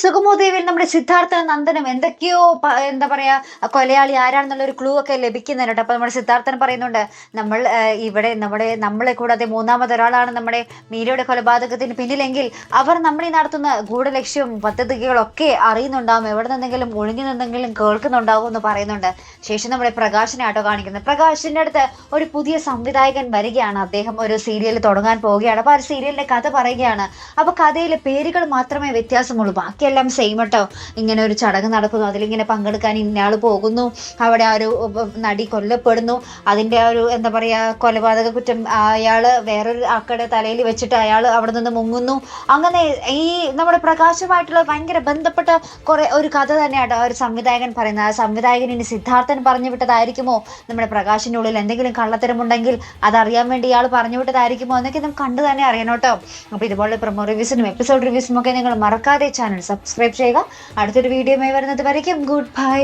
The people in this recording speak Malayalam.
സുഗമോദേവിൽ നമ്മുടെ സിദ്ധാർത്ഥ നന്ദനും എന്തൊക്കെയോ എന്താ പറയാ കൊലയാളി ആരാണെന്നുള്ള ഒരു ക്ലൂ ഒക്കെ ലഭിക്കുന്നുണ്ട്. അപ്പൊ നമ്മുടെ സിദ്ധാർത്ഥൻ പറയുന്നുണ്ട്, നമ്മൾ ഇവിടെ നമ്മളെ കൂടാതെ മൂന്നാമതൊരാളാണ് നമ്മുടെ മീരയുടെ കൊലപാതകത്തിന് പിന്നിലെങ്കിൽ അവർ നമ്മളീ നടത്തുന്ന ഗൂഢലക്ഷ്യവും പദ്ധതികളൊക്കെ അറിയുന്നുണ്ടാവും, എവിടെ നിന്നെങ്കിലും ഒഴിഞ്ഞു നിന്നെങ്കിലും കേൾക്കുന്നുണ്ടാവും എന്ന് പറയുന്നുണ്ട്. ശേഷം നമ്മുടെ പ്രകാശിനെ ആട്ടോ കാണിക്കുന്നത്. പ്രകാശിന്റെ അടുത്ത് ഒരു പുതിയ സംവിധായകൻ വരികയാണ്. അദ്ദേഹം ഒരു സീരിയൽ തുടങ്ങാൻ പോവുകയാണ്. അപ്പൊ ആ സീരിയലിന്റെ കഥ പറയുകയാണ്. അപ്പൊ കഥയിലെ പേരുകൾ മാത്രമേ വ്യത്യാസമുള്ളൂ, ബാക്കിയെല്ലാം സെയിം കേട്ടോ. ഇങ്ങനെ ഒരു ചടങ്ങ് നടക്കുന്നു, അതിലിങ്ങനെ പങ്കെടുക്കാൻ ഇന്നയാള് പോകുന്നു, അവിടെ ആ ഒരു നടി കൊല്ലപ്പെടുന്നു, അതിന്റെ ആ ഒരു എന്താ പറയാ കൊലപാതക കുറ്റം അയാള് വേറൊരു ആക്കടെ തലയിൽ വെച്ചിട്ട് അയാൾ അവിടെ നിന്ന് മുങ്ങുന്നു. അങ്ങനെ ഈ നമ്മുടെ പ്രകാശമായിട്ടുള്ള ഭയങ്കര ബന്ധപ്പെട്ട ഒരു കഥ തന്നെയാട്ടോ ആ ഒരു സംവിധായകൻ പറയുന്നത്. ആ സംവിധായകൻ ഇനി സിദ്ധാർത്ഥൻ പറഞ്ഞു വിട്ടതായിരിക്കുമോ, നമ്മുടെ പ്രകാശിന്റെ ഉള്ളിൽ എന്തെങ്കിലും കള്ളത്തരമുണ്ടെങ്കിൽ അതറിയാൻ വേണ്ടി ഇയാൾ പറഞ്ഞു വിട്ടതായിരിക്കുമോ എന്നൊക്കെ നമുക്ക് കണ്ടു തന്നെ അറിയണം കേട്ടോ. അപ്പൊ ഇതുപോലെ പ്രൊമോ റിവ്യൂസിനും എപ്പിസോഡ് റിവ്യൂസിനും ഒക്കെ നിങ്ങൾ മറക്കാതെ ചാനൽ സബ്സ്ക്രൈബ് ചെയ്യുക. അടുത്തൊരു വീഡിയോയുമായി വരുന്നത് വരയ്ക്കും ഗുഡ് ബൈ.